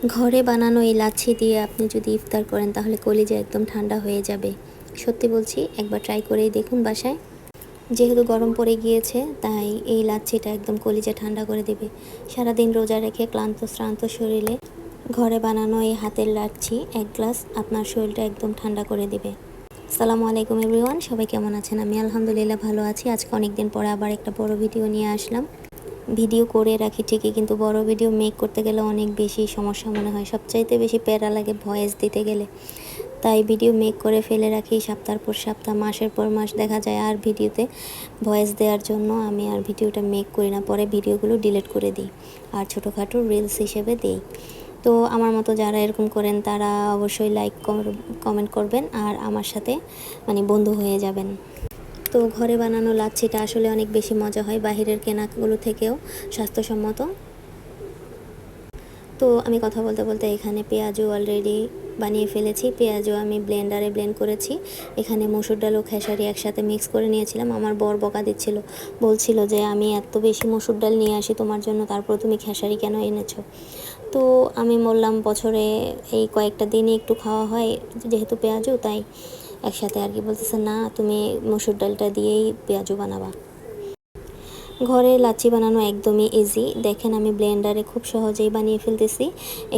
ঘরে বানানো এই লাচ্ছি দিয়ে আপনি যদি ইফতার করেন তাহলে কলিজা একদম ঠান্ডা হয়ে যাবে। সত্যি বলছি, একবার ট্রাই করেই দেখুন বাসায়। যেহেতু গরম পড়ে গিয়েছে তাই এই লাচ্ছিটা একদম কলিজা ঠান্ডা করে দেবে। সারাদিন রোজা রেখে ক্লান্ত শ্রান্ত শরীরে ঘরে বানানো এই হাতের লাচ্ছি এক গ্লাস আপনার শরীরটা একদম ঠান্ডা করে দেবে। আসসালামু আলাইকুম এভরিওয়ান, সবাই কেমন আছেন? আমি আলহামদুলিল্লাহ ভালো আছি। আজকে অনেক দিন পরে আবার একটা বড় ভিডিও নিয়ে আসলাম। ভিডিও করে রাখি ঠিকই, কিন্তু বড় ভিডিও মেক করতে গেলে অনেক বেশি সমস্যা মনে হয়। সবচাইতে বেশি প্যারা লাগে ভয়েস দিতে গেলে। তাই ভিডিও মেক করে ফেলে রাখি সপ্তাহের পর সপ্তাহ, মাসের পর মাস দেখা যায় আর ভিডিওতে ভয়েস দেওয়ার জন্য আমি আর ভিডিওটা মেক করি না। পরে ভিডিওগুলো ডিলিট করে দিই আর ছোটোখাটো রিলস হিসেবে দিই। তো আমার মতো যারা এরকম করেন তারা অবশ্যই লাইক কমেন্ট করবেন আর আমার সাথে বন্ধু হয়ে যাবেন। তো ঘরে বানানো লাচ্ছিটা আসলে অনেক বেশি মজা হয় বাহিরের কেনাগুলো থেকেও স্বাস্থ্যসম্মত। তো আমি কথা বলতে বলতে এখানে পেঁয়াজও অলরেডি বানিয়ে ফেলেছি। পেঁয়াজও আমি ব্লেন্ডারে ব্লেন্ড করেছি। এখানে মসুর ডাল ও খেসারি একসাথে মিক্স করে নিয়েছিলাম। আমার বর বকা দিচ্ছিল, বলছিল যে আমি এত বেশি মসুর ডাল নিয়ে আসি তোমার জন্য, তারপর তুমি খেসারি কেন এনেছো? তো আমি বললাম বছরে এই কয়েকটা দিনই একটু খাওয়া হয় যেহেতু পেঁয়াজও, তাই একসাথে আর কি। বলতেছে না, তুমি মসুর ডালটা দিয়েই পেঁয়াজও বানাবা। ঘরে লাচ্ছি বানানো একদমই ইজি। দেখেন আমি ব্লেন্ডারে খুব সহজেই বানিয়ে ফেলতেছি।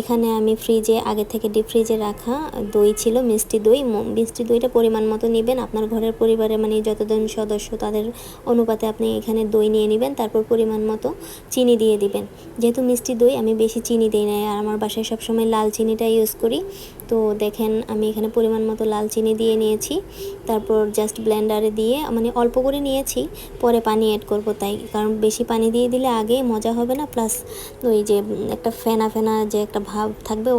এখানে আমি ফ্রিজে আগে থেকে ডিপ ফ্রিজে রাখা দই ছিল, মিষ্টি দই। মিষ্টি দইটা পরিমাণ মতো নেবেন। আপনার ঘরের পরিবারে যতজন সদস্য তাদের অনুপাতে আপনি এখানে দই নিয়ে নেবেন। তারপর পরিমাণ মতো চিনি দিয়ে দিবেন। যেহেতু মিষ্টি দই আমি বেশি চিনি দিই না, আর আমার বাসায় সবসময় লাল চিনিটা ইউজ করি। তো দেখেন আমি এখানে পরিমাণ মতো লাল চিনি দিয়ে নিয়েছি। তারপর জাস্ট ব্লেন্ডারে দিয়ে অল্প করে নিয়েছি, পরে পানি অ্যাড করব। তাই কারণ বেশি পানি দিয়ে দিলে আগে মজা হবে না, প্লাস ওই যে একটা ফেনা ফেনা যে একটা ভাব থাকবে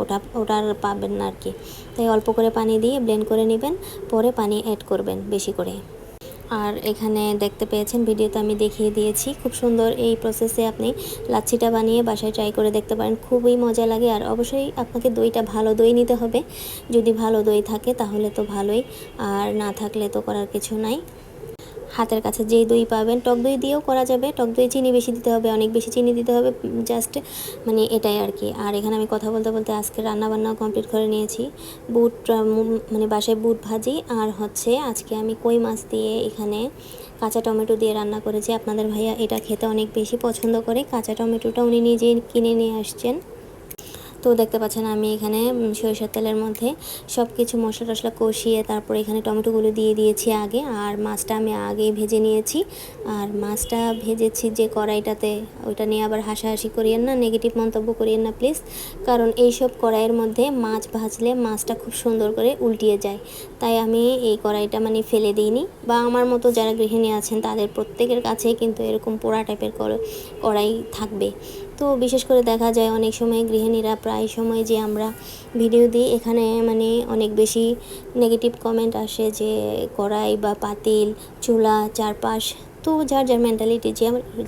ওটা আর পাবেন না আর কি। তাই অল্প করে পানি দিয়ে ব্লেন্ড করে নেবেন, পরে পানি অ্যাড করবেন বেশি করে। আর এখানে দেখতে পেয়েছেন ভিডিওতে আমি দেখিয়ে দিয়েছি। খুব সুন্দর এই প্রসেসে আপনি লাচ্ছিটা বানিয়ে বাসায় ট্রাই করে দেখতে পারেন, খুবই মজা লাগে। আর অবশ্যই আপনাকে দইটা ভালো দই নিতে হবে। যদি ভালো দই থাকে তাহলে তো ভালোই, আর না থাকলে তো করার কিছু নাই। হাতের কাছে যেই দই পাবেন, টক দই দিয়েও করা যাবে। টক দই চিনি বেশি দিতে হবে, অনেক বেশি চিনি দিতে হবে, জাস্ট এটাই আর কি। আর এখানে আমি কথা বলতে বলতে আজকে রান্নাবান্নাও কমপ্লিট করে নিয়েছি। বুট বাসায় বুট ভাজি, আর আজকে আমি কই মাছ দিয়ে এখানে কাঁচা টমেটো দিয়ে রান্না করেছি। আপনাদের ভাইয়া এটা খেতে অনেক বেশি পছন্দ করে। কাঁচা টমেটোটা উনি নিজেই কিনে নিয়ে আসছেন। তো দেখতে পাচ্ছেন আমি এখানে সরিষার তেলের মধ্যে সব কিছু মশলা টশলা কষিয়ে তারপর এখানে টমেটোগুলো দিয়ে দিয়েছি আগে, আর মাছটা আমি আগেই ভেজে নিয়েছি। আর মাছটা ভেজেছি যে কড়াইটাতে, ওইটা নিয়ে আবার হাসাহাসি করিয়েন না, নেগেটিভ মন্তব্য করিয়েন না প্লিজ। কারণ এইসব কড়াইয়ের মধ্যে মাছ ভাজলে মাছটা খুব সুন্দর করে উল্টিয়ে যায়। তাই আমি এই কড়াইটা ফেলে দিইনি। বা আমার মতো যারা গৃহিণী আছেন তাদের প্রত্যেকের কাছেই কিন্তু এরকম পোড়া টাইপের কড়াই থাকবে। তো বিশেষ করে দেখা যায় অনেক সময় গৃহিণীরা প্রায় সময় যে আমরা ভিডিও দিই এখানে অনেক বেশি নেগেটিভ কমেন্ট আসে যে কড়াই বা পাতিল চুলা চারপাশ, তো যার যার মেন্টালিটি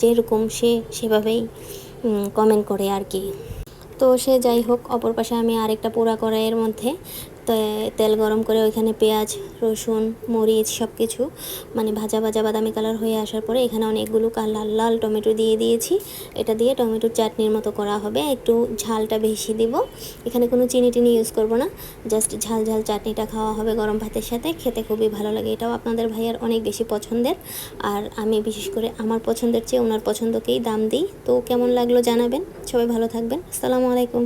যেরকম সে সেভাবেই কমেন্ট করে আর কি। তো সে যাই হোক, অপর পাশে আমি আরেকটা পোড়া কড়াইয়ের মধ্যে তেল গরম করে ওইখানে পেঁয়াজ রসুন মরিচ সব কিছু ভাজা ভাজা বাদামি কালার হয়ে আসার পরে এখানে অনেকগুলো লাল লাল টমেটো দিয়ে দিয়েছি। এটা দিয়ে টমেটোর চাটনির মতো করা হবে, একটু ঝালটা বেশি দিব। এখানে কোনো চিনি টিনি ইউজ করব না, জাস্ট ঝাল ঝাল চাটনিটা খাওয়া হবে গরম ভাতের সাথে। খেতে খুবই ভালো লাগে। এটাও আপনাদের ভাইয়ার অনেক বেশি পছন্দের, আর আমি বিশেষ করে আমার পছন্দের চেয়ে ওনার পছন্দকেই দাম দিই। তো কেমন লাগলো জানাবেন। সবাই ভালো থাকবেন। আসসালামু আলাইকুম।